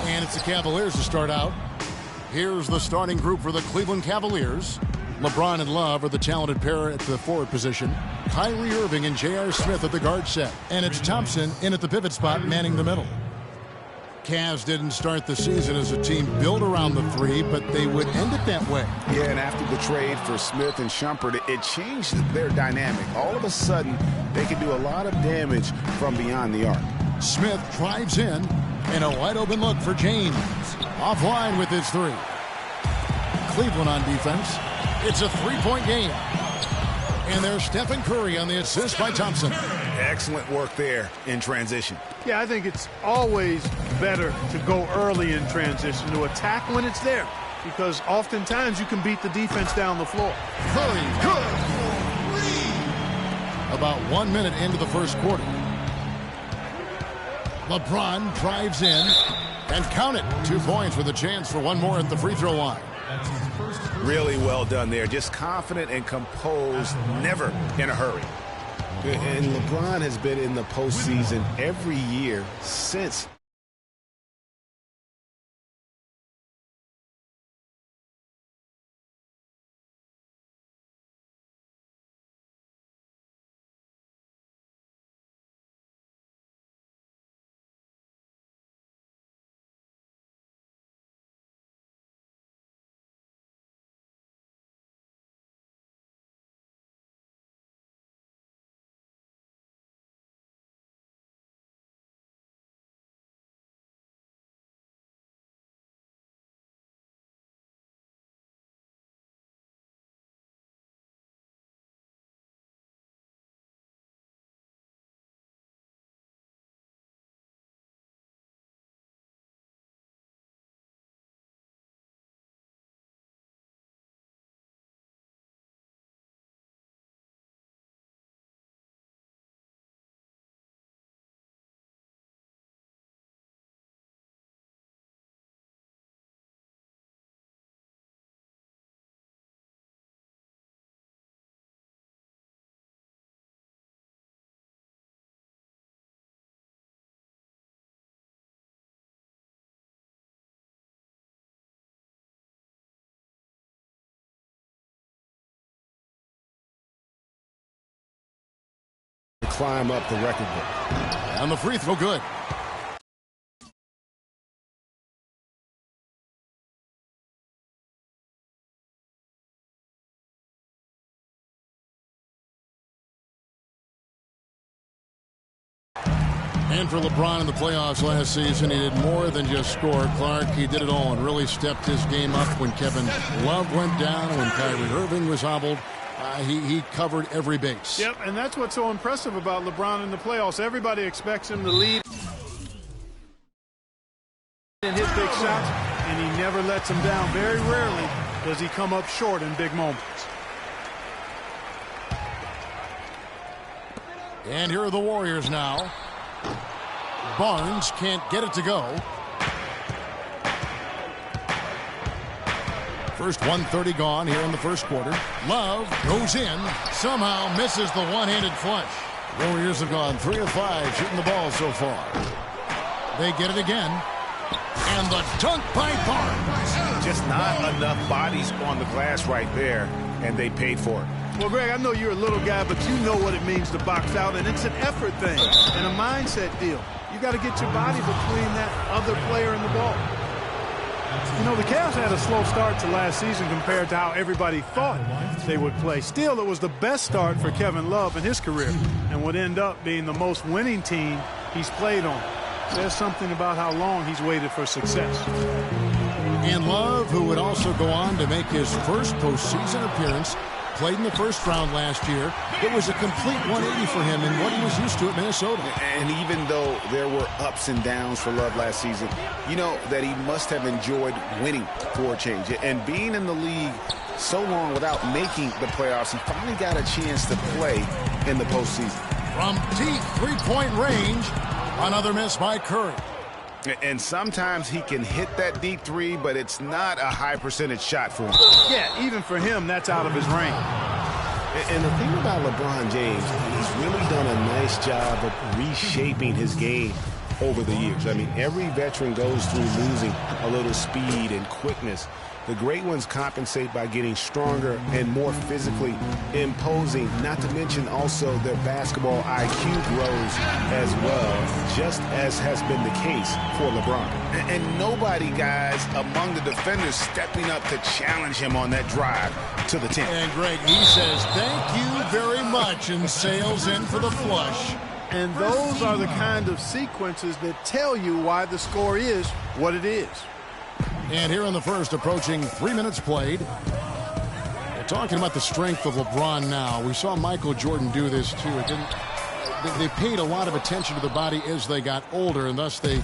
And it's the Cavaliers to start out. Here's the starting group for the Cleveland Cavaliers. LeBron and Love are the talented pair at the forward position. Kyrie Irving and J.R. Smith at the guard set. And it's Thompson in at the pivot spot, manning the middle. Cavs didn't start the season as a team built around the three, but they would end it that way. Yeah, and after the trade for Smith and Shumpert, it changed their dynamic. All of a sudden, they can do a lot of damage from beyond the arc. Smith drives in, and a wide-open look for James. Offline with his three. Cleveland on defense. It's a three-point game. And there's Stephen Curry on the assist by Thompson. Excellent work there in transition. Yeah, I think it's always better to go early in transition, to attack when it's there, because oftentimes you can beat the defense down the floor. Curry, good. About 1 minute into the first quarter. LeBron drives in, and count it. 2 points with a chance for one more at the free throw line. Really well done there. Just confident and composed, never in a hurry. And LeBron has been in the postseason every year since. Climb up the record book. And the free throw good. And for LeBron in the playoffs last season, he did more than just score. Clark, he did it all and really stepped his game up when Kevin Love went down, when Kyrie Irving was hobbled. He covered every base. Yep, and that's what's so impressive about LeBron in the playoffs. Everybody expects him to lead and hit big shots, and he never lets them down. Very rarely does he come up short in big moments. And here are the Warriors now. Barnes can't get it to go. First 1:30 gone here in the first quarter. Love goes in, somehow misses the one-handed flush. Warriors have gone 3 of 5 shooting the ball so far. They get it again. And the dunk by Barnes. Just not enough bodies on the glass right there, and they paid for it. Well, Greg, I know you're a little guy, but you know what it means to box out, and it's an effort thing and a mindset deal. You got to get your body between that other player and the ball. You know, the Cavs had a slow start to last season compared to how everybody thought they would play. Still, it was the best start for Kevin Love in his career and would end up being the most winning team he's played on. Says something about how long he's waited for success. And Love, who would also go on to make his first postseason appearance, played in the first round last year. It was a complete 180 for him in what he was used to at Minnesota. And even though there were ups and downs for Love last season, you know that he must have enjoyed winning for a change. And being in the league so long without making the playoffs, he finally got a chance to play in the postseason. From deep three-point range, another miss by Curry. And sometimes he can hit that deep three, but it's not a high percentage shot for him. Yeah, even for him, that's out of his range. And the thing about LeBron James, he's really done a nice job of reshaping his game over the years. I mean, every veteran goes through losing a little speed and quickness. The great ones compensate by getting stronger and more physically imposing, not to mention also their basketball IQ grows as well, just as has been the case for LeBron. And nobody, guys, among the defenders stepping up to challenge him on that drive to the 10. And Greg, he says, thank you very much, and sails in for the flush. And those are the kind of sequences that tell you why the score is what it is. And here in the first, approaching 3 minutes played. We're talking about the strength of LeBron now. We saw Michael Jordan do this too. They paid a lot of attention to the body as they got older, and thus they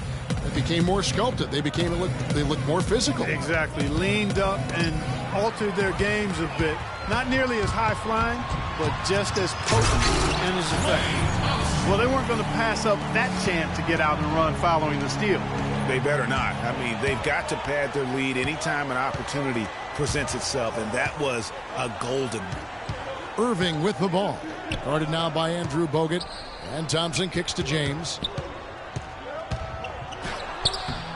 became more sculpted. They looked more physical. Exactly. Leaned up and altered their games a bit. Not nearly as high flying, but just as potent in his effect. Well, they weren't going to pass up that chance to get out and run following the steal. They better not. I mean, they've got to pad their lead anytime an opportunity presents itself, and that was a golden one. Irving with the ball. Guarded now by Andrew Bogut. And Thompson kicks to James.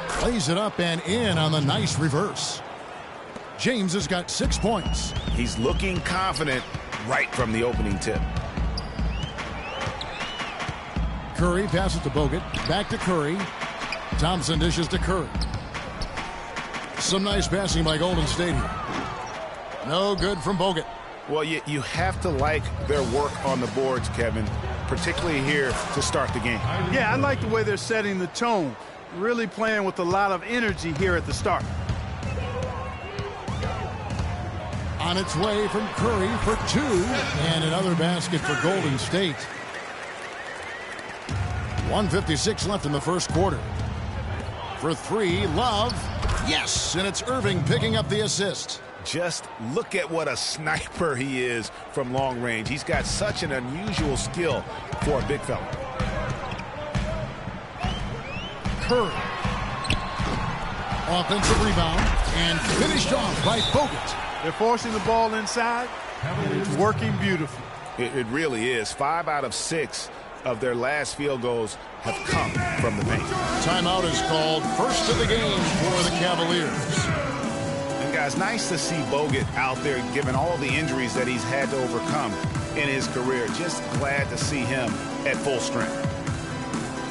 Plays it up and in on the nice reverse. James has got 6 points. He's looking confident right from the opening tip. Curry passes to Bogut. Back to Curry. Thompson dishes to Curry. Some nice passing by Golden State here. No good from Bogut. Well, you have to like their work on the boards, Kevin, particularly here to start the game. Yeah, I like the way they're setting the tone. Really playing with a lot of energy here at the start. On its way from Curry for 2. And another basket for Golden State. 1:56 left in the first quarter. For 3, Love. Yes, and it's Irving picking up the assist. Just look at what a sniper he is from long range. He's got such an unusual skill for a big fella. Curry. Offensive rebound and finished off by Bogut. They're forcing the ball inside, and it's working beautifully. It really is. 5 out of 6 of their last field goals have come from the paint. Timeout is called. First of the game for the Cavaliers. And guys, nice to see Bogut out there given all the injuries that he's had to overcome in his career. Just glad to see him at full strength.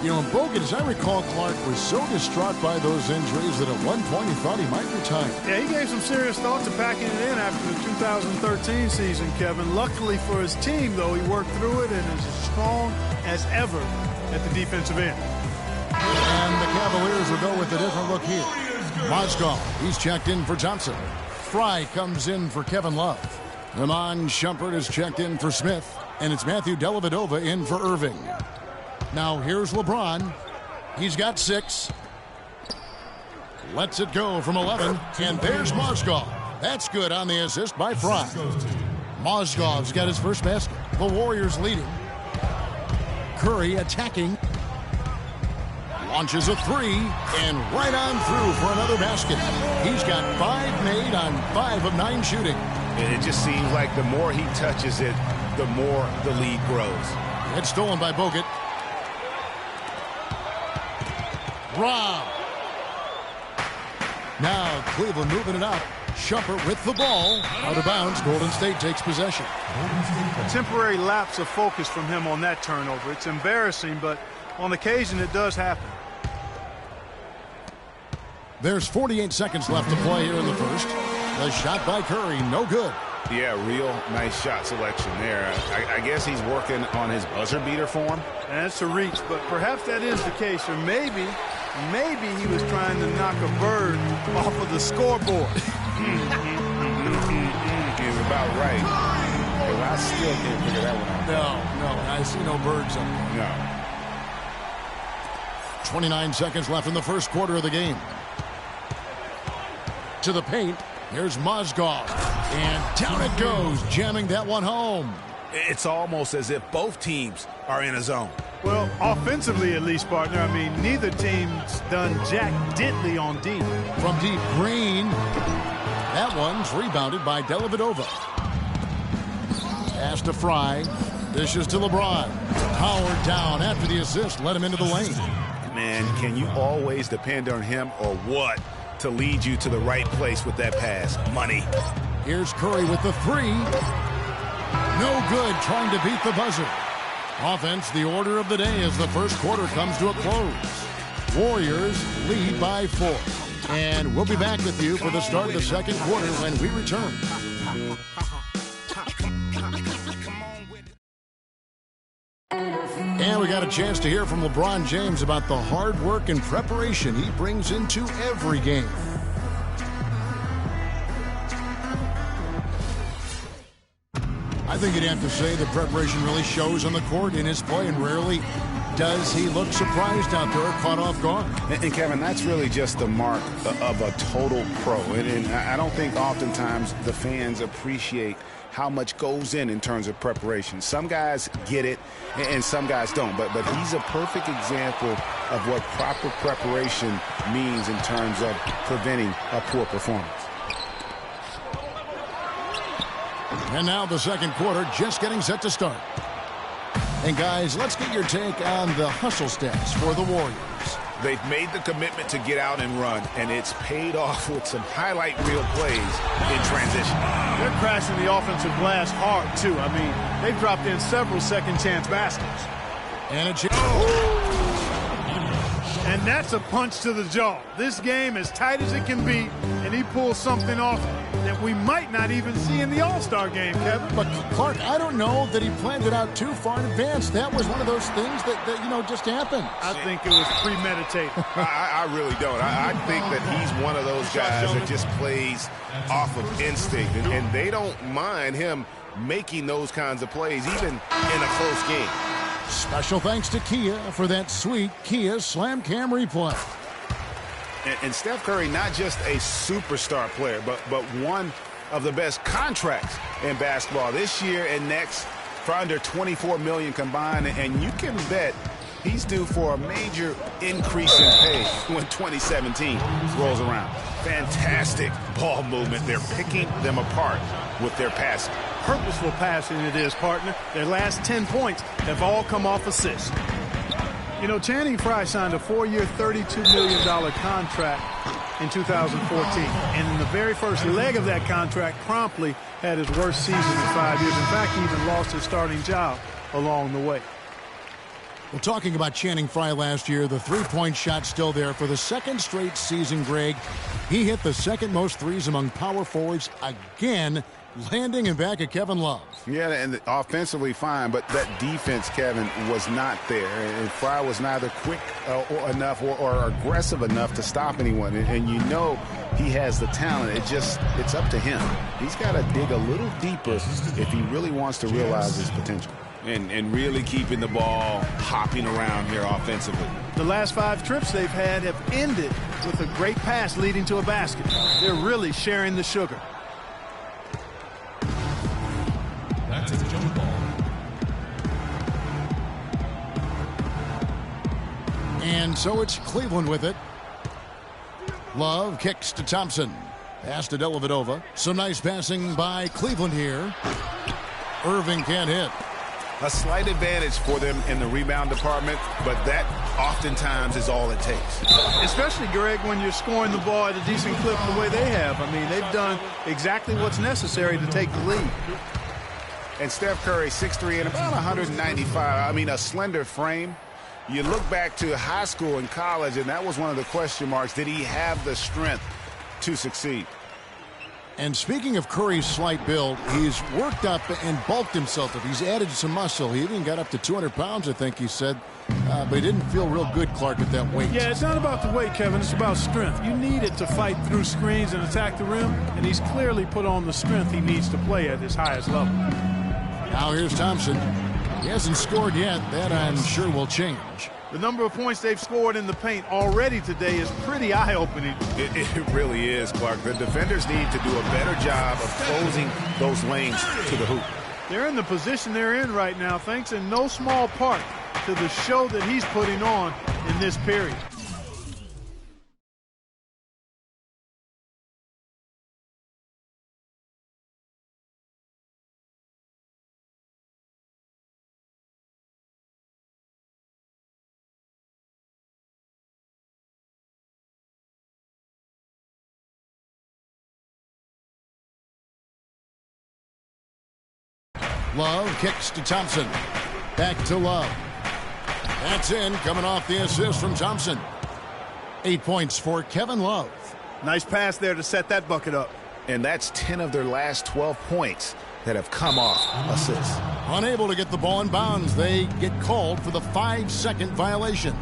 You know, Bogut, as I recall, Clark was so distraught by those injuries that at one point he thought he might retire. Yeah, he gave some serious thought to packing it in after the 2013 season, Kevin. Luckily for his team, though, he worked through it and is as strong as ever at the defensive end. And the Cavaliers will go with a different look here. Mozgov, he's checked in for Johnson. Fry comes in for Kevin Love. Iman Shumpert is checked in for Smith. And it's Matthew Dellavedova in for Irving. Now here's LeBron. He's got 6. Lets it go from 11. And there's Mozgov. That's good on the assist by Fry. Mozgov's got his first basket. The Warriors leading. Curry attacking. Launches a 3. And right on through for another basket. He's got 5 made on 5 of 9 shooting. And it just seems like the more he touches it, the more the lead grows. It's stolen by Bogut. Rob. Now Cleveland moving it up. Shumpert with the ball. Out of bounds. Golden State takes possession. A temporary lapse of focus from him on that turnover. It's embarrassing, but on occasion it does happen. There's 48 seconds left to play here in the first. The shot by Curry, no good. Yeah, real nice shot selection there. I guess he's working on his buzzer beater form. And it's a reach, but perhaps that is the case. Or maybe he was trying to knock a bird off of the scoreboard. He's about right. But I still can't figure that one out. No, I see no birds up there. No. 29 seconds left in the first quarter of the game. To the paint. Here's Mozgov. And down it goes, jamming that one home. It's almost as if both teams are in a zone. Well, offensively at least, partner. I mean, neither team's done jack diddly on deep. From deep, Green. That one's rebounded by Dellavedova. Pass to Fry. Dishes to LeBron. Howard down after the assist. Let him into the lane. man. Can you always depend on him or what to lead you to the right place with that pass? Money. Here's Curry with the three. No good, trying to beat the buzzer. Offense, the order of the day as the first quarter comes to a close. Warriors lead by 4. And we'll be back with you for the start of the second quarter when we return. And we got a chance to hear from LeBron James about the hard work and preparation he brings into every game. I think you'd have to say the preparation really shows on the court in his play, and rarely does he look surprised out there, caught off guard. And Kevin, that's really just the mark of a total pro. And I don't think oftentimes the fans appreciate how much goes in terms of preparation. Some guys get it, and some guys don't. But he's a perfect example of what proper preparation means in terms of preventing a poor performance. And now the second quarter just getting set to start. And guys, let's get your take on the hustle stats for the Warriors. They've made the commitment to get out and run, and it's paid off with some highlight reel plays in transition. They're crashing the offensive glass hard, too. I mean, they've dropped in several second-chance baskets. And a chance. And that's a punch to the jaw. This game as tight as it can be, and he pulls something off that we might not even see in the All-Star game, Kevin. But, Clark, I don't know that he planned it out too far in advance. That was one of those things that just happened. I think it was premeditated. I really don't. I think that he's one of those guys that just plays off of instinct, and they don't mind him making those kinds of plays, even in a close game. Special thanks to Kia for that sweet Kia Slam Cam replay. And Steph Curry, not just a superstar player, but one of the best contracts in basketball this year and next for under $24 million combined. And you can bet he's due for a major increase in pay when 2017 rolls around. Fantastic ball movement. They're picking them apart with their passing. Purposeful passing it is, partner. Their last 10 points have all come off assists. You know, Channing Frye signed a 4-year, $32 million contract in 2014. And in the very first leg of that contract, promptly had his worst season in 5 years. In fact, he even lost his starting job along the way. Well, talking about Channing Frye last year, the three-point shot still there for the second straight season, Greg. He hit the second most threes among power forwards again, landing in back of Kevin Love. Yeah, and offensively fine, but that defense, Kevin, was not there. And Frye was neither quick enough or aggressive enough to stop anyone. And you know he has the talent. It's up to him. He's got to dig a little deeper if he really wants to realize his potential. And really keeping the ball hopping around here offensively. The last 5 trips they've had have ended with a great pass leading to a basket. They're really sharing the sugar. That's a jump ball. And so it's Cleveland with it. Love kicks to Thompson. Pass to Dellavedova. Some nice passing by Cleveland here. Irving can't hit. A slight advantage for them in the rebound department, but that oftentimes is all it takes. Especially, Greg, when you're scoring the ball at a decent clip the way they have. I mean, they've done exactly what's necessary to take the lead. And Steph Curry, 6'3" and about 195. I mean, a slender frame. You look back to high school and college, and that was one of the question marks. Did he have the strength to succeed? And speaking of Curry's slight build, he's worked up and bulked himself up. He's added some muscle. He even got up to 200 pounds, I think he said. But he didn't feel real good, Clark, at that weight. Yeah, it's not about the weight, Kevin. It's about strength. You need it to fight through screens and attack the rim, and he's clearly put on the strength he needs to play at his highest level. Now here's Thompson. He hasn't scored yet. That, I'm sure, will change. The number of points they've scored in the paint already today is pretty eye-opening. It really is, Clark. The defenders need to do a better job of closing those lanes to the hoop. They're in the position they're in right now, thanks in no small part to the show that he's putting on in this period. Love kicks to Thompson. Back to Love. That's in, coming off the assist from Thompson. 8 points for Kevin Love. Nice pass there to set that bucket up. And that's 10 of their last 12 points that have come off assists. Unable to get the ball in bounds. They get called for the 5-second violation.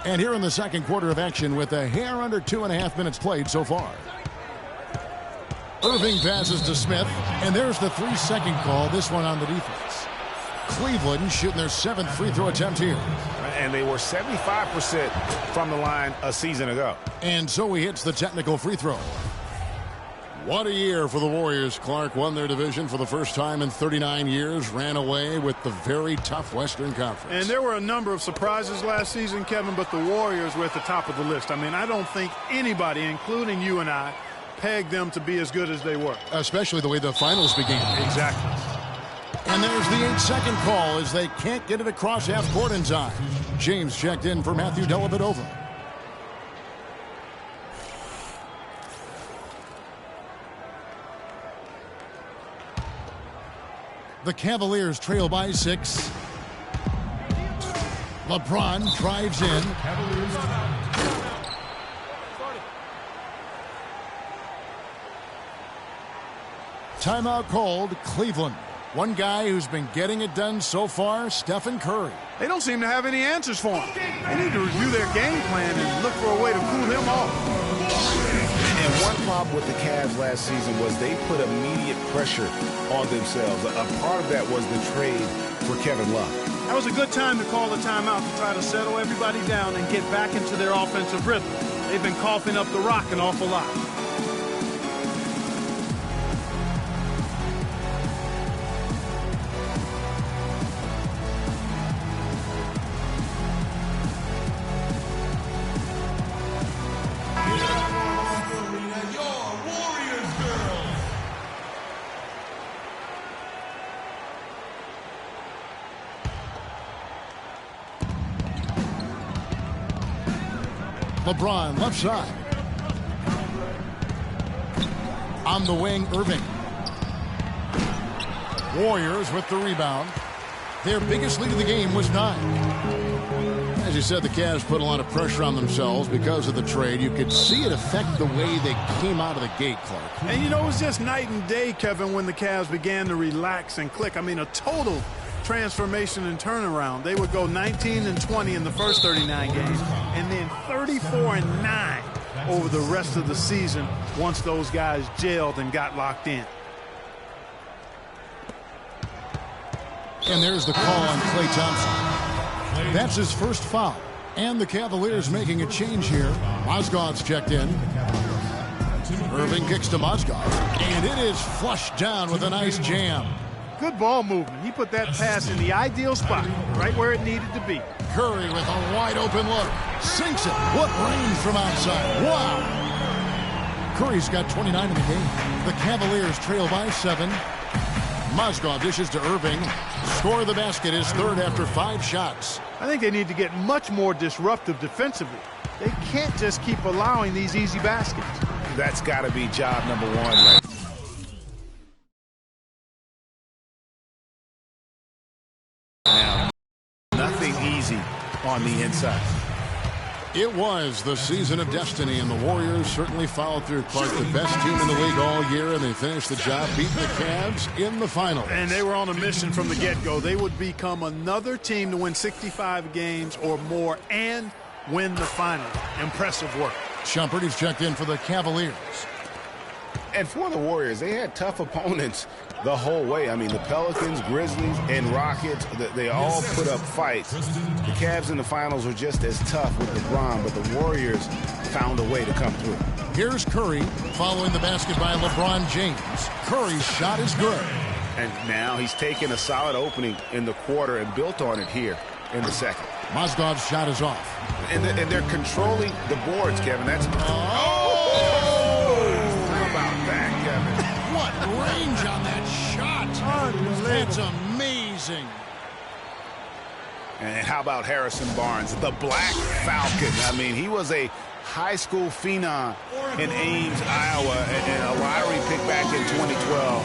And here in the second quarter of action with a hair under 2.5 minutes played so far. Irving passes to Smith, and there's the 3-second call, this one on the defense. Cleveland shooting their 7th free throw attempt here. And they were 75% from the line a season ago. And so he hits the technical free throw. What a year for the Warriors. Clark won their division for the first time in 39 years, ran away with the very tough Western Conference. And there were a number of surprises last season, Kevin, but the Warriors were at the top of the list. I mean, I don't think anybody, including you and I, pegged them to be as good as they were. Especially the way the finals began. Exactly. And there's the 8-second call as they can't get it across half court in time. James checked in for Matthew Dellavedova. The Cavaliers trail by 6. LeBron drives in. Timeout called, Cleveland. One guy who's been getting it done so far, Stephen Curry. They don't seem to have any answers for him. They need to review their game plan and look for a way to cool him off. And one problem with the Cavs last season was they put immediate pressure on themselves. A part of that was the trade for Kevin Love. That was a good time to call a timeout to try to settle everybody down and get back into their offensive rhythm. They've been coughing up the rock an awful lot. LeBron left side. On the wing, Irving. Warriors with the rebound. Their biggest lead of the game was 9. As you said, the Cavs put a lot of pressure on themselves because of the trade. You could see it affect the way they came out of the gate, Clark. And you know, it was just night and day, Kevin, when the Cavs began to relax and click. I mean, a total transformation and turnaround. They would go 19-20 in the first 39 games and then 34-9 over the rest of the season once those guys gelled and got locked in. And there's the call on Klay Thompson. That's his first foul. And the Cavaliers making a change here. Mozgov's checked in. Irving kicks to Mozgov. And it is flushed down with a nice jam. Good ball movement. He put that pass in the ideal spot, right where it needed to be. Curry with a wide open look. Sinks it. What range from outside. Wow. Curry's got 29 in the game. The Cavaliers trail by 7. Mozgov dishes to Irving. Score the basket, his third after 5 shots. I think they need to get much more disruptive defensively. They can't just keep allowing these easy baskets. That's got to be job number 1 right now. Nothing easy on the inside. It was the season of destiny, and the Warriors certainly followed through. Clark, the best team in the league all year, and they finished the job beating the Cavs in the finals. And they were on a mission from the get-go. They would become another team to win 65 games or more and win the finals. Impressive work. Shumpert, he's checked in for the Cavaliers. And for the Warriors, they had tough opponents the whole way. I mean, the Pelicans, Grizzlies, and Rockets, they all put up fights. The Cavs in the finals were just as tough with LeBron, but the Warriors found a way to come through. Here's Curry following the basket by LeBron James. Curry's shot is good. And now he's taken a solid opening in the quarter and built on it here in the second. Mozgov's shot is off. And they're controlling the boards, Kevin. That's... What range on that shot. That's amazing. And how about Harrison Barnes, the Black Falcon? I mean, he was a high school phenom in Ames, Iowa, and a lottery pick back in 2012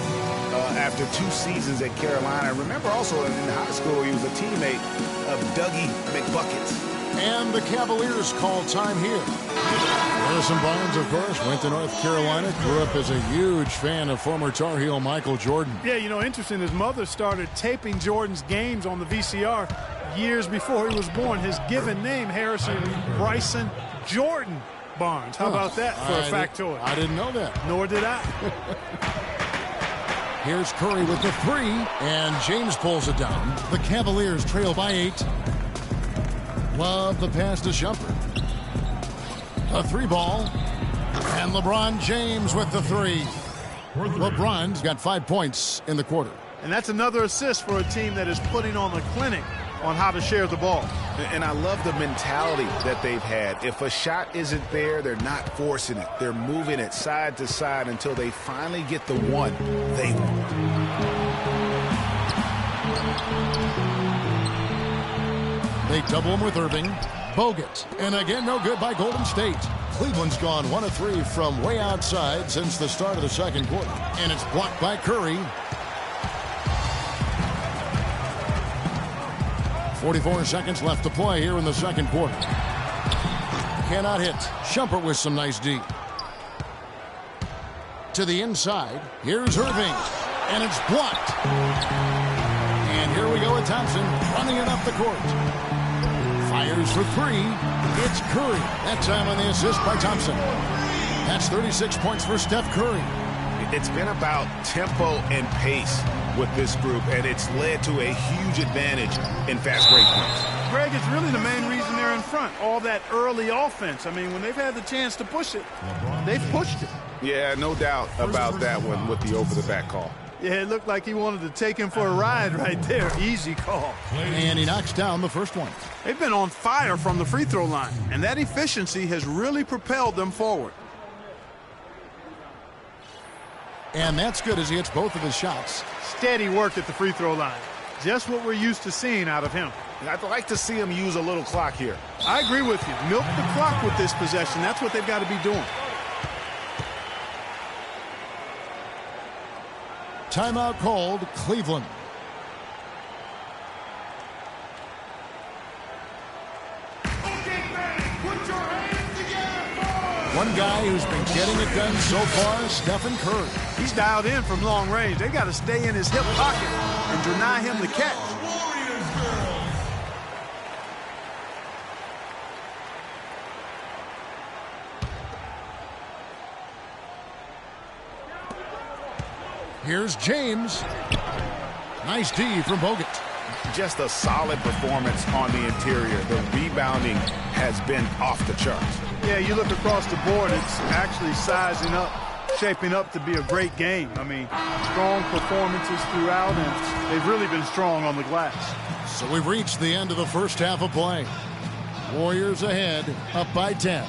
after 2 seasons at Carolina. Remember also in high school, he was a teammate of Dougie McBuckets. And the Cavaliers call time here. Harrison Barnes, of course, went to North Carolina, grew up as a huge fan of former Tar Heel Michael Jordan. Yeah, you know, interesting, his mother started taping Jordan's games on the VCR years before he was born. His given name, Harrison Bryson Jordan Barnes. How about that for a factoid? I didn't know that. Nor did I. Here's Curry with the 3, and James pulls it down. The Cavaliers trail by 8. Love the pass to Shumpert. A 3-ball. And LeBron James with the 3. LeBron's got 5 points in the quarter. And that's another assist for a team that is putting on a clinic on how to share the ball. And I love the mentality that they've had. If a shot isn't there, they're not forcing it. They're moving it side to side until they finally get the one they want. They double him with Irving. Bogut. And again, no good by Golden State. Cleveland's gone 1 of 3 from way outside since the start of the second quarter. And it's blocked by Curry. 44 seconds left to play here in the second quarter. Cannot hit. Shumpert with some nice D. To the inside. Here's Irving. And it's blocked. And here we go with Thompson running it up the court. Fires for 3. It's Curry. That time on the assist by Thompson. That's 36 points for Steph Curry. It's been about tempo and pace with this group, and it's led to a huge advantage in fast break points. Greg, it's really the main reason they're in front. All that early offense. I mean, when they've had the chance to push it, they've pushed it. Yeah, no doubt about that one with the over-the-back call. Yeah, it looked like he wanted to take him for a ride right there. Easy call. And he knocks down the first one. They've been on fire from the free throw line, and that efficiency has really propelled them forward. And that's good as he hits both of his shots. Steady work at the free throw line. Just what we're used to seeing out of him. I'd like to see him use a little clock here. I agree with you. Milk the clock with this possession. That's what they've got to be doing. Timeout called, Cleveland. One guy who's been getting it done so far, Stephen Curry. He's dialed in from long range. They got to stay in his hip pocket and deny him the catch. Here's James. Nice D from Bogut. Just a solid performance on the interior. The rebounding has been off the charts. Yeah, you look across the board, it's actually sizing up, shaping up to be a great game. I mean, strong performances throughout, and they've really been strong on the glass. So we've reached the end of the first half of play. Warriors ahead, up by 10.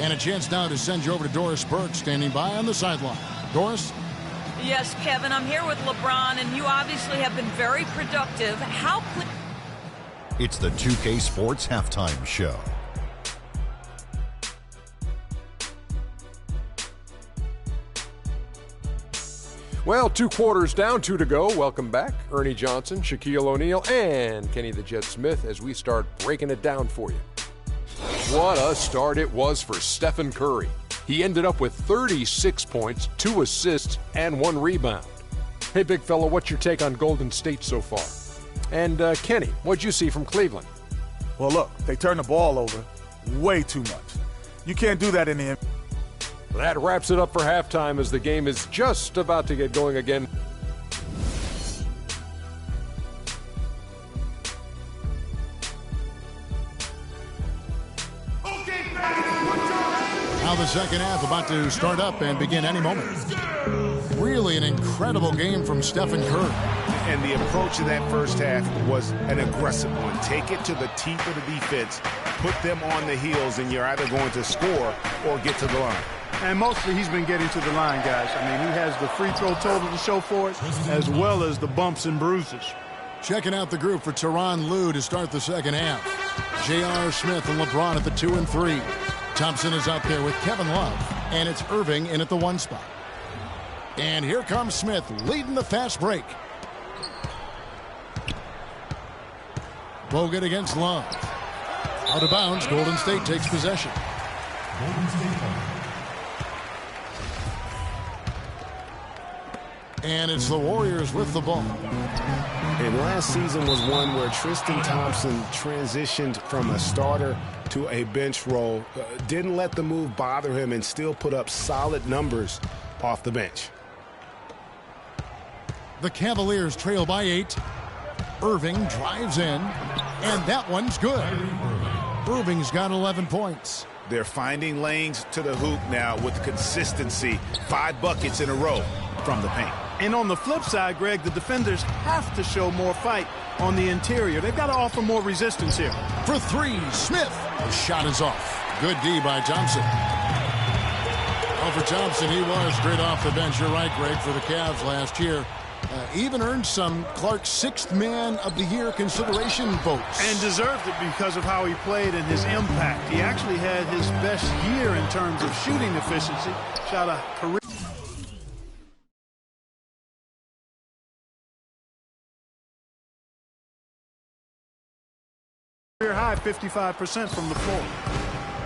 And a chance now to send you over to Doris Burke, standing by on the sideline. Doris? Yes, Kevin, I'm here with LeBron, and you obviously have been very productive. How could... It's the 2K Sports Halftime Show. Well, 2 quarters down, 2 to go. Welcome back. Ernie Johnson, Shaquille O'Neal, and Kenny the Jet Smith as we start breaking it down for you. What a start it was for Stephen Curry. He ended up with 36 points, 2 assists, and 1 rebound. Hey, big fella, what's your take on Golden State so far? And Kenny, what'd you see from Cleveland? Well, look, they turned the ball over way too much. You can't do that in the NBA. That wraps it up for halftime as the game is just about to get going again. Now the second half about to start up and begin any moment. Really an incredible game from Stephen Curry. And the approach of that first half was an aggressive one. Take it to the teeth of the defense, put them on the heels, and you're either going to score or get to the line. And mostly he's been getting to the line, guys. I mean, he has the free throw total to show for it, as well as the bumps and bruises. Checking out the group for Tyronn Lue to start the second half. J.R. Smith and LeBron at the 2 and 3. Thompson is out there with Kevin Love, and it's Irving in at the 1 spot. And here comes Smith leading the fast break. Bogut against Love. Out of bounds, Golden State takes possession. And it's the Warriors with the ball. And last season was one where Tristan Thompson transitioned from a starter to a bench role. Didn't let the move bother him and still put up solid numbers off the bench. The Cavaliers trail by 8. Irving drives in, and that one's good. Irving's got 11 points. They're finding lanes to the hoop now with consistency. 5 buckets in a row from the paint. And on the flip side, Greg, the defenders have to show more fight on the interior. They've got to offer more resistance here. For 3, Smith. The shot is off. Good D by Thompson. Well, for Thompson, he was great off the bench. You're right, Greg, for the Cavs last year. Even earned some Clark's 6th Man of the Year consideration votes. And deserved it because of how he played and his impact. He actually had his best year in terms of shooting efficiency. Shot a career high 55% from the floor.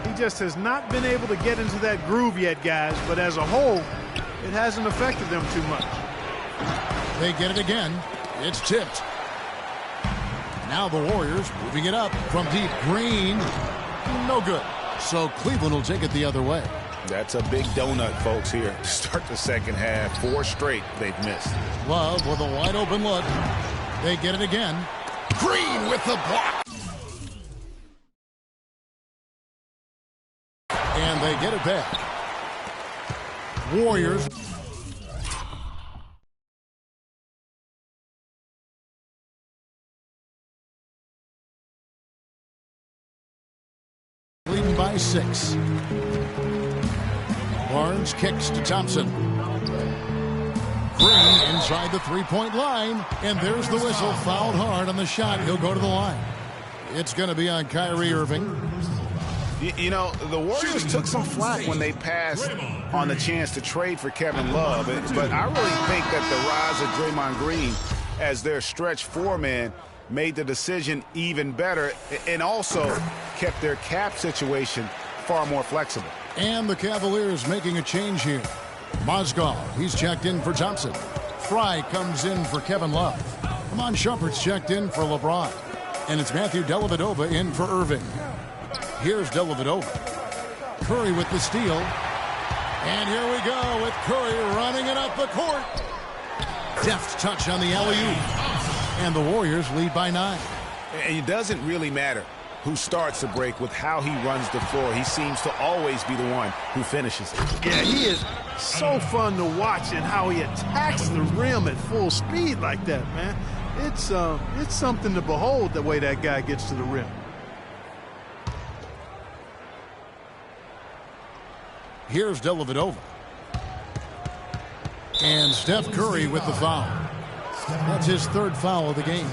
He just has not been able to get into that groove yet, guys, but as a whole, it hasn't affected them too much. They get it again. It's tipped. Now the Warriors moving it up from deep. Green. No good. So Cleveland will take it the other way. That's a big donut, folks, here to start the second half. 4 straight they've missed. Love with a wide open look. They get it again. Green with the block. And they get it back. Warriors. Leading by 6. Barnes kicks to Thompson. Green inside the 3-point line. And there's the whistle. Fouled hard on the shot. He'll go to the line. It's going to be on Kyrie Irving. You know, the Warriors took some flack when they passed on the chance to trade for Kevin Love. But I really think that the rise of Draymond Green as their stretch 4-man made the decision even better and also kept their cap situation far more flexible. And the Cavaliers making a change here. Mozgov, he's checked in for Thompson. Fry comes in for Kevin Love. Amon Shumpert's checked in for LeBron. And it's Matthew Dellavedova in for Irving. Here's Dellavedova. Curry with the steal. And here we go with Curry running it up the court. Deft touch on the alley-oop. And the Warriors lead by 9. And it doesn't really matter who starts the break with how he runs the floor. He seems to always be the one who finishes it. Yeah, he is so fun to watch and how he attacks the rim at full speed like that, man. It's something to behold the way that guy gets to the rim. Here's Dellavedova. And Steph Curry with the foul. That's his 3rd foul of the game.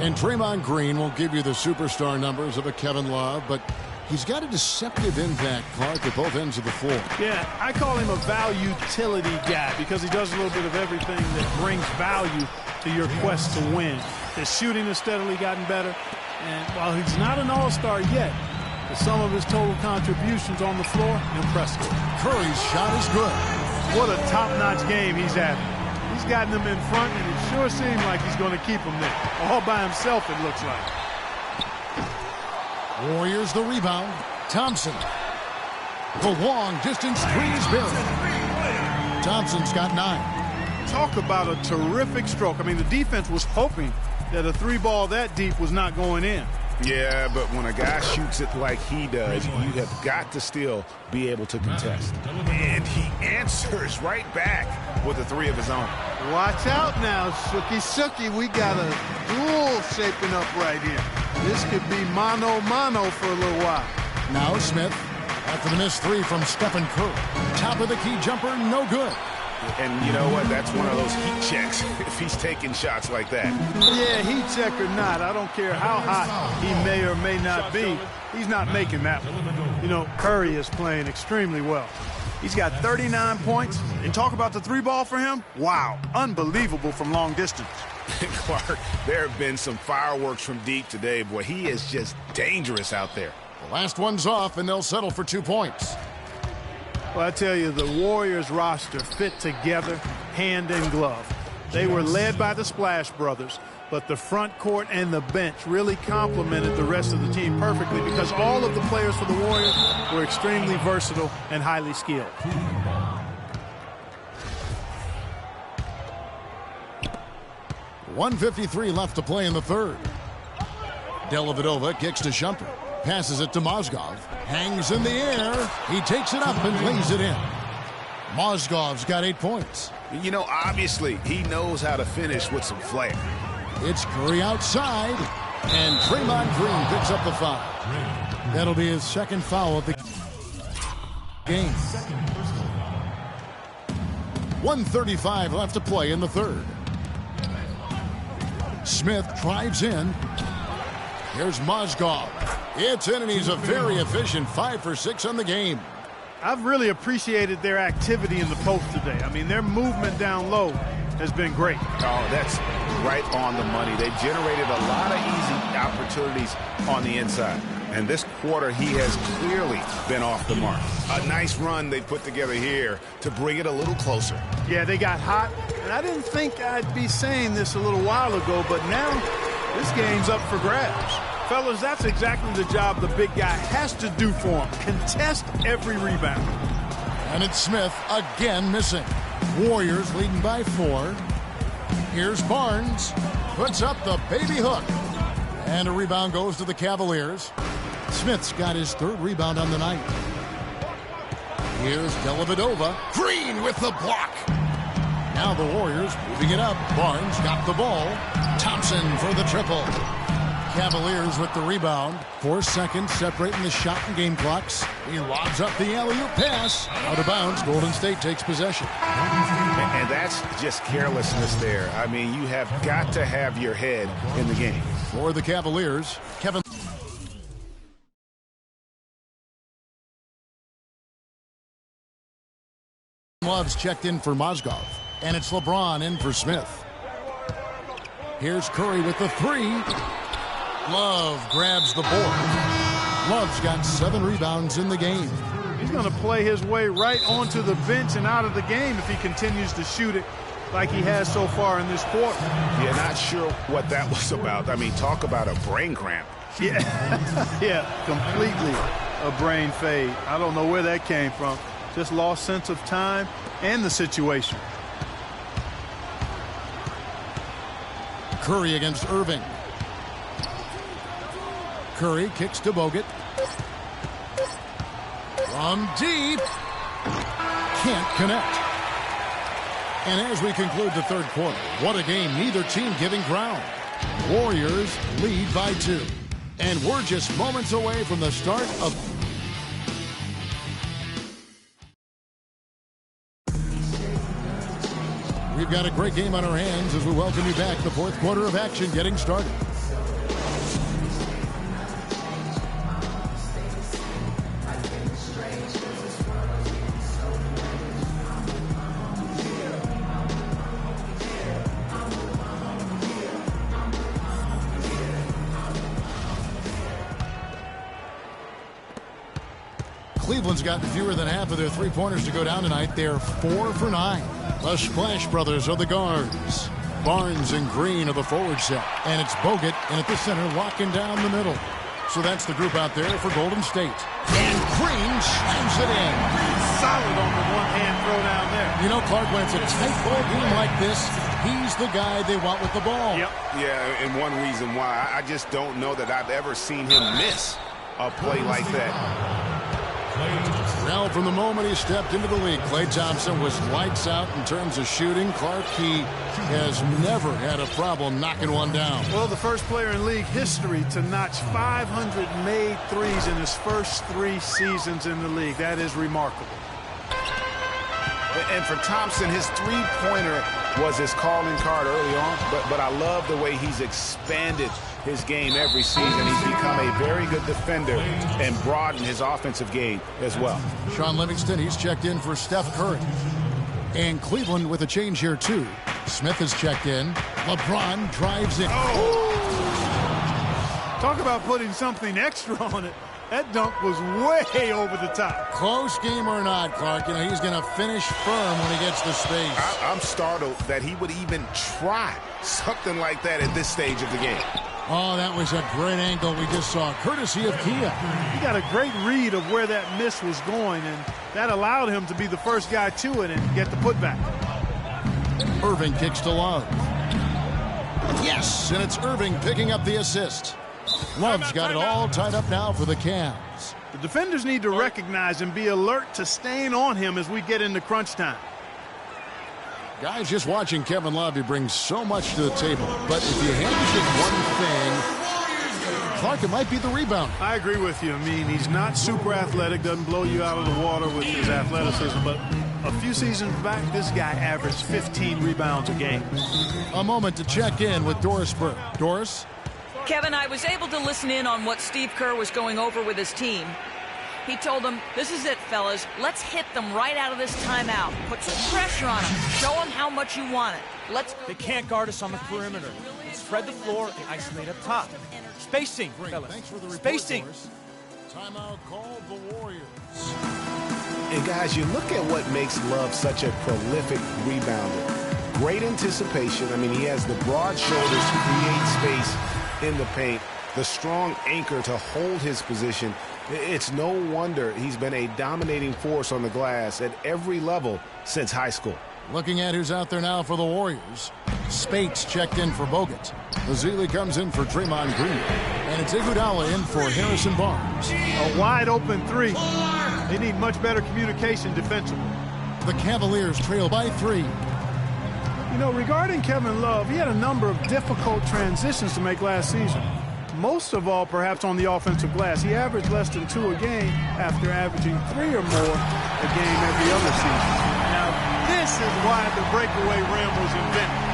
And Draymond Green will give you the superstar numbers of a Kevin Love, but he's got a deceptive impact, Clark, at both ends of the floor. Yeah, I call him a value-utility guy because he does a little bit of everything that brings value to your quest to win. His shooting has steadily gotten better, and while he's not an all-star yet, The sum of his total contributions on the floor, impressive. Curry's shot is good. What a top-notch game he's having. He's gotten them in front, and it sure seems like he's going to keep them there. All by himself, it looks like. Warriors the rebound. Thompson. The long distance three is buried. Thompson's got 9. Talk about a terrific stroke. I mean, the defense was hoping that a three ball that deep was not going in. Yeah, but when a guy shoots it like he does, you have got to still be able to contest. And he answers right back with a three of his own. Watch out now, Sookie. We got a duel shaping up right here. This could be mano-mano for a little while. Now Smith, after the missed three from Stephen Curry. Top of the key jumper, no good. And you know what? That's one of those heat checks if he's taking shots like that. Yeah, heat check or not, I don't care how hot he may or may not be, he's not making that one. You know, Curry is playing extremely well. He's got 39 points, and talk about the three ball for him. Wow, unbelievable from long distance. Clark, there have been some fireworks from deep today. Boy, he is just dangerous out there. The last one's off, and they'll settle for 2 points. Well, I tell you, the Warriors roster fit together hand in glove. They were led by the Splash Brothers, but the front court and the bench really complemented the rest of the team perfectly because all of the players for the Warriors were extremely versatile and highly skilled. .153 left to play in the third. Dellavedova kicks to Shumpert. Passes it to Mozgov. Hangs in the air. He takes it up and lays it in. Mozgov's got 8 points. You know, obviously, he knows how to finish with some flair. It's Curry outside. And Draymond Green picks up the foul. That'll be his second foul of the game. 1:35 left to play in the third. Smith drives in. Here's Mozgov. It's in, and he's a very efficient 5 for 6 on the game. I've really appreciated their activity in the post today. I mean, their movement down low has been great. Oh, that's right on the money. They've generated a lot of easy opportunities on the inside. And this quarter, he has clearly been off the mark. A nice run they put together here to bring it a little closer. Yeah, they got hot. And I didn't think I'd be saying this a little while ago, but now this game's up for grabs. Fellas, that's exactly the job the big guy has to do for him. Contest every rebound. And it's Smith again missing. Warriors leading by 4. Here's Barnes. Puts up the baby hook. And a rebound goes to the Cavaliers. Smith's got his 3rd rebound on the night. Here's Dellavedova. Green with the block. Now the Warriors moving it up. Barnes got the ball. Thompson for the triple. Cavaliers with the rebound. 4 seconds separating the shot and game clocks. He lobs up the alley-oop pass. Out of bounds. Golden State takes possession. And that's just carelessness there. I mean, you have got to have your head in the game. For the Cavaliers, Kevin Love's checked in for Mozgov. And it's LeBron in for Smith. Here's Curry with the 3. Love grabs the board. Love's got 7 rebounds in the game. He's going to play his way right onto the bench and out of the game if he continues to shoot it like he has so far in this quarter. Yeah, not sure what that was about. I mean, talk about a brain cramp. Yeah, yeah, completely a brain fade. I don't know where that came from. Just lost sense of time and the situation. Curry against Irving. Curry kicks to Bogut. From deep. Can't connect. And as we conclude the third quarter, what a game. Neither team giving ground. Warriors lead by 2. And we're just moments away from the start of... We've got a great game on our hands as we welcome you back. The fourth quarter of action getting started. Cleveland's gotten fewer than half of their three-pointers to go down tonight. They're 4 for 9. The Splash Brothers are the guards. Barnes and Green are the forward set. And it's Bogut in at the center, locking down the middle. So that's the group out there for Golden State. And Green slams it in. Solid on the one-hand throw down there. You know, Clark, when it's a tight ball game like this, he's the guy they want with the ball. Yep. Yeah, and one reason why, I just don't know that I've ever seen him miss a play like that. Well, from the moment he stepped into the league, Klay Thompson was lights out in terms of shooting. Clark, he has never had a problem knocking one down. Well, the first player in league history to notch 500 made threes in his first 3 seasons in the league. That is remarkable. And for Thompson, his three-pointer was his calling card early on, but I love the way he's expanded his game every season. He's become a very good defender and broadened his offensive game as well. Sean Livingston, he's checked in for Steph Curry. And Cleveland with a change here, too. Smith has checked in. LeBron drives it. Oh! Talk about putting something extra on it. That dunk was way over the top. Close game or not, Clark, you know, he's going to finish firm when he gets the space. I'm startled that he would even try something like that at this stage of the game. Oh, that was a great angle we just saw, courtesy of Kia. He got a great read of where that miss was going, and that allowed him to be the first guy to it and get the putback. Irving kicks to Love. Yes, and it's Irving picking up the assist. Love's got it all tied up now for the Cavs. The defenders need to recognize and be alert to staying on him as we get into crunch time. Guys, just watching Kevin Love, he brings so much to the table. But if you had to pick one thing, Clark, it might be the rebound. I agree with you. I mean, he's not super athletic, doesn't blow you out of the water with his athleticism, but a few seasons back, this guy averaged 15 rebounds a game. A moment to check in with Doris Burke. Doris? Kevin, I was able to listen in on what Steve Kerr was going over with his team. He told them, this is it, fellas. Let's hit them right out of this timeout. Put some pressure on them. Show them how much you want it. They can't guard us on the perimeter. Spread the floor and isolate up top. Spacing, fellas. Thanks for the report, Spacing. Doris. Timeout called the Warriors. And guys, you look at what makes Love such a prolific rebounder. Great anticipation. I mean, he has the broad shoulders to create space in the paint, the strong anchor to hold his position. It's no wonder he's been a dominating force on the glass at every level since high school. Looking at who's out there now for the Warriors. Spates checked in for Bogut. Ezeli comes in for Draymond Green. And it's Iguodala in for Harrison Barnes. A wide open three. They need much better communication defensively. The Cavaliers trail by 3. You know, regarding Kevin Love, he had a number of difficult transitions to make last season. Most of all, perhaps on the offensive glass. He averaged less than 2 a game after averaging 3 or more a game every other season. Now, this is why the breakaway rim was invented.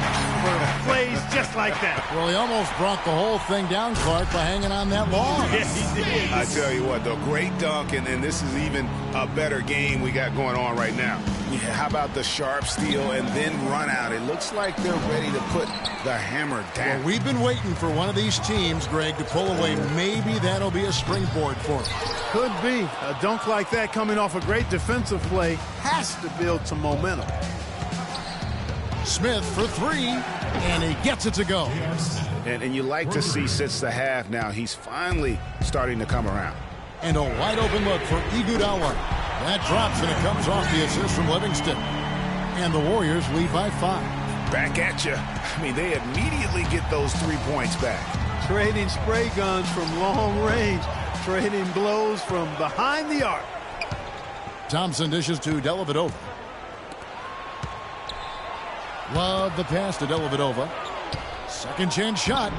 For plays just like that. Well, he almost brought the whole thing down, Clark, by hanging on that wall. Yes, he did. I tell you what, though, great dunk, and this is even a better game we got going on right now. Yeah, how about the sharp steal and then run out? It looks like they're ready to put the hammer down. Well, we've been waiting for one of these teams, Greg, to pull away. Maybe that'll be a springboard for him. Could be. A dunk like that coming off a great defensive play has to build some momentum. Smith for 3, and he gets it to go. And you like to see since the half now, he's finally starting to come around. And a wide open look for Iguodala. That drops, and it comes off the assist from Livingston. And the Warriors lead by 5. Back at you. I mean, they immediately get those 3 points back. Trading spray guns from long range. Trading blows from behind the arc. Thompson dishes to Dellavedova. Love the pass to Dellavedova. Second chance shot.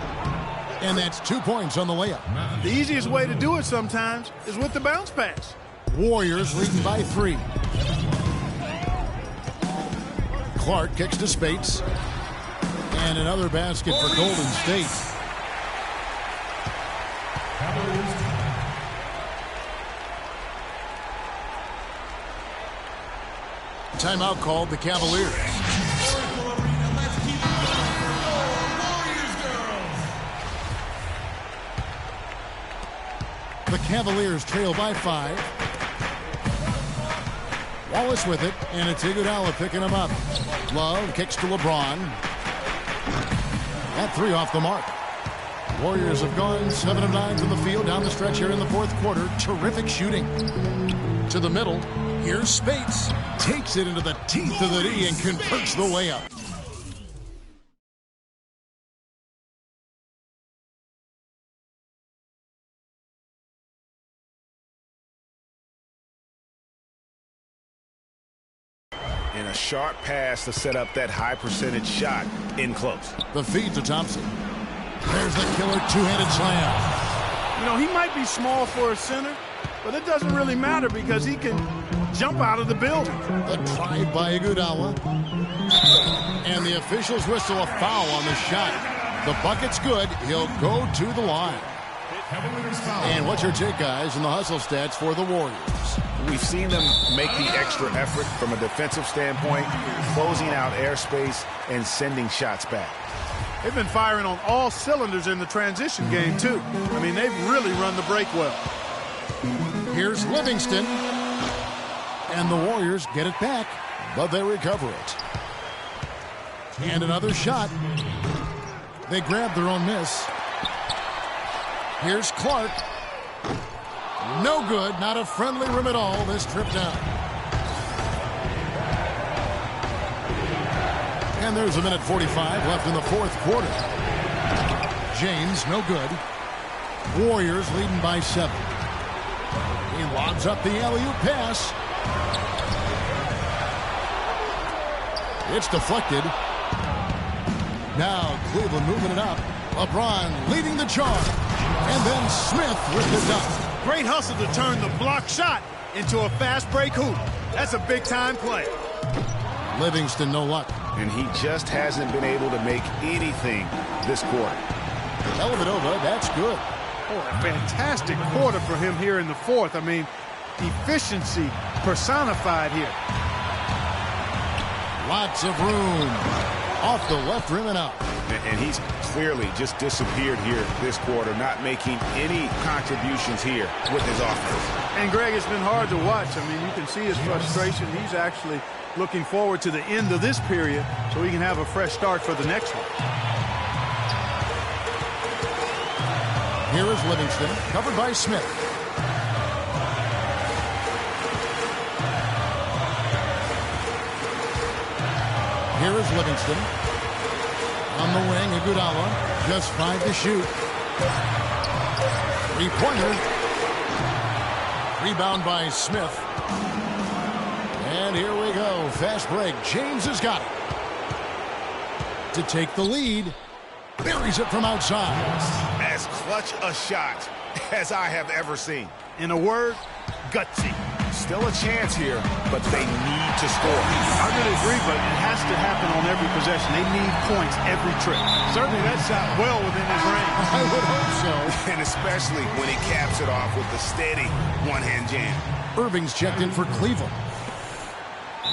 And that's 2 points on the layup. The easiest way to do it sometimes is with the bounce pass. Warriors leading by 3. Clark kicks to Spates. And another basket for Golden State. Timeout called the Cavaliers. The Cavaliers trail by 5. Wallace with it, and it's Iguodala picking him up. Love kicks to LeBron. That three off the mark. Warriors have gone 7 of 9 from the field down the stretch here in the fourth quarter. Terrific shooting. To the middle. Here's Spates. Takes it into the teeth of the D and converts the layup. And a sharp pass to set up that high percentage shot in close. The feed to Thompson. There's the killer two-handed slam. You know, he might be small for a center, but it doesn't really matter because he can jump out of the building. The drive by Iguodala. And the officials whistle a foul on the shot. The bucket's good. He'll go to the line. And what's your take, guys, in the hustle stats for the Warriors? We've seen them make the extra effort from a defensive standpoint, closing out airspace and sending shots back. They've been firing on all cylinders in the transition game, too. I mean, they've really run the break well. Here's Livingston. And the Warriors get it back, but they recover it. And another shot. They grab their own miss. Here's Clark. No good. Not a friendly rim at all this trip down. And there's a minute 45 left in the fourth quarter. James, no good. Warriors leading by 7. He lobs up the alley-oop pass. It's deflected. Now Cleveland moving it up. LeBron leading the charge. And then Smith with the dunk. Great hustle to turn the block shot into a fast break hoop. That's a big-time play. Livingston, no luck. And he just hasn't been able to make anything this quarter. Dellavedova, that's good. Oh, a fantastic quarter for him here in the fourth. I mean, efficiency personified here. Lots of room. Off the left rim and out. And he's clearly just disappeared here this quarter, not making any contributions here with his offense. And, Greg, it's been hard to watch. I mean, you can see his frustration. He's actually looking forward to the end of this period so he can have a fresh start for the next one. Here is Livingston, covered by Smith. Here is Livingston. On the wing, Iguodala. Just 5 to shoot. Three-pointer. Rebound by Smith. And here we go. Fast break. James has got it. To take the lead. Buries it from outside. As clutch a shot as I have ever seen. In a word, gutsy. Still a chance here, but they need to score. I really agree, but it has to happen on every possession. They need points every trip. Certainly that shot well within his range. I would hope so. And especially when he caps it off with the steady one-hand jam. Irving's checked in for Cleveland.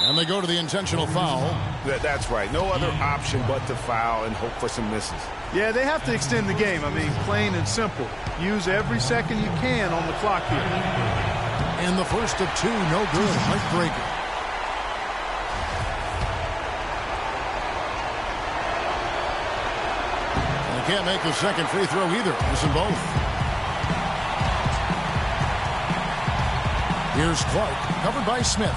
And they go to the intentional foul. That's right. No other option but to foul and hope for some misses. Yeah, they have to extend the game. I mean, plain and simple. Use every second you can on the clock here. And the first of 2, no good. Heartbreaker. They can't make the second free throw either. Missing both. Here's Clark, covered by Smith.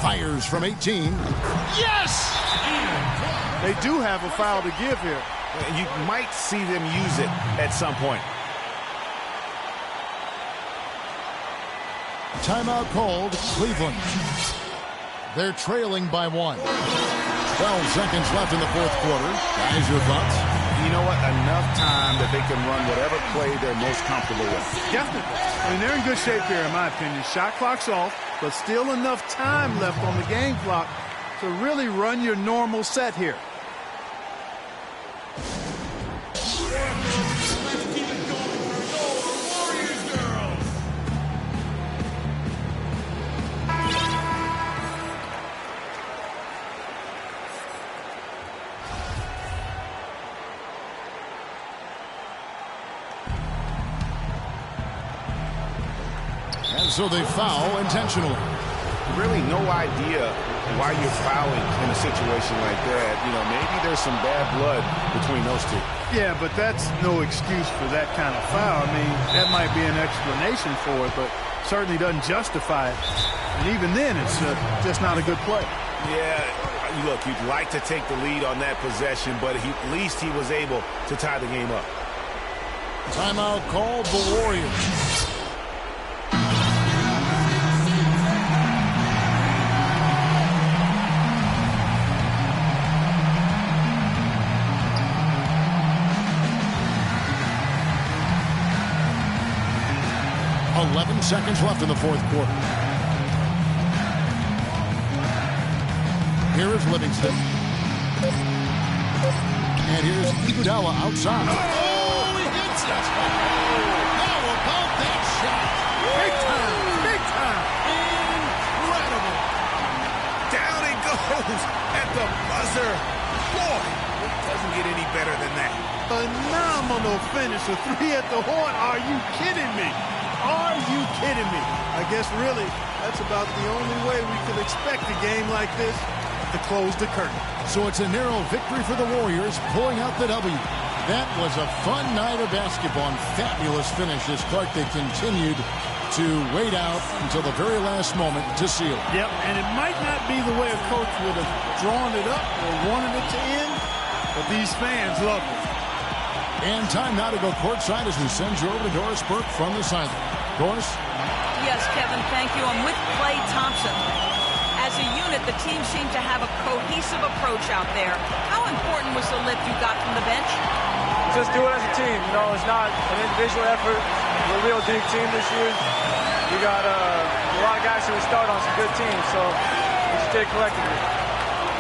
Fires from 18. Yes! They do have a foul to give here. You might see them use it at some point. Timeout called, Cleveland. They're trailing by 1. 12 seconds left in the fourth quarter. Guys, your thoughts? You know what? Enough time that they can run whatever play they're most comfortable with. Definitely. I mean, they're in good shape here, in my opinion. Shot clock's off, but still enough time left on the game clock to really run your normal set here. And so they foul intentionally. really no idea why you're fouling in a situation like that. You know, maybe there's some bad blood between those two. Yeah, but that's no excuse for that kind of foul. I mean, that might be an explanation for it, but certainly doesn't justify it. And even then, it's just not a good play. Yeah, look, you'd like to take the lead on that possession, but at least he was able to tie the game up. Timeout called the Warriors. Seconds left in the fourth quarter. Here is Livingston. And here's Iguodala outside. Oh, he hits it! How about that shot? Big time! Big time! Incredible! Down it goes at the buzzer. Boy, it doesn't get any better than that. Phenomenal finish. A three at the horn. Are you kidding me? Are you kidding me? I guess really that's about the only way we could expect a game like this to close the curtain. So it's a narrow victory for the Warriors, pulling out the W. That was a fun night of basketball and fabulous finishes. Clark, they continued to wait out until the very last moment to seal it. Yep, and it might not be the way a coach would have drawn it up or wanted it to end, but these fans love it. And time now to go courtside as we send you over to Doris Burke from the sideline. Doris? Yes, Kevin, thank you. I'm with Klay Thompson. As a unit, the team seemed to have a cohesive approach out there. How important was the lift you got from the bench? Just do it as a team. You know, it's not an individual effort. We're a real deep team this year. We got a lot of guys who start on some good teams, so we just did it collectively.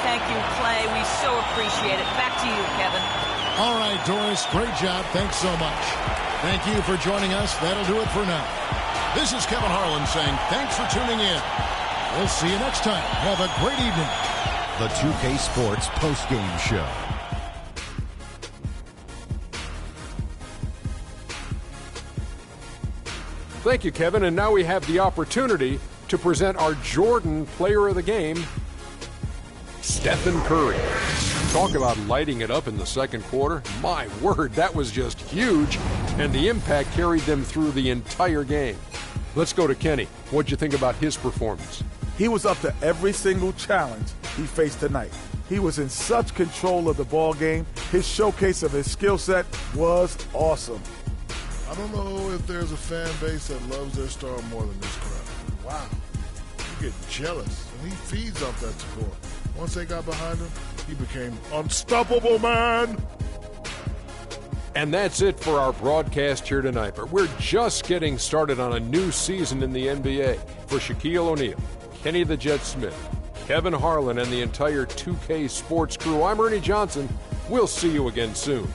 Thank you, Klay. We so appreciate it. Back to you, Kevin. All right, Doris, great job. Thanks so much. Thank you for joining us. That'll do it for now. This is Kevin Harlan saying thanks for tuning in. We'll see you next time. Have a great evening. The 2K Sports postgame show. Thank you, Kevin. And now we have the opportunity to present our Jordan Player of the Game, Stephen Curry. Talk about lighting it up in the second quarter. My word, that was just huge, and the impact carried them through the entire game. Let's go to Kenny. What'd you think about his performance? He was up to every single challenge he faced tonight. He was in such control of the ball game. His showcase of his skill set was awesome. I don't know if there's a fan base that loves their star more than this crowd. Wow. You get jealous, and he feeds off that support. Once they got behind him, he became unstoppable, man. And that's it for our broadcast here tonight. But we're just getting started on a new season in the NBA. For Shaquille O'Neal, Kenny the Jet Smith, Kevin Harlan, and the entire 2K Sports crew, I'm Ernie Johnson. We'll see you again soon.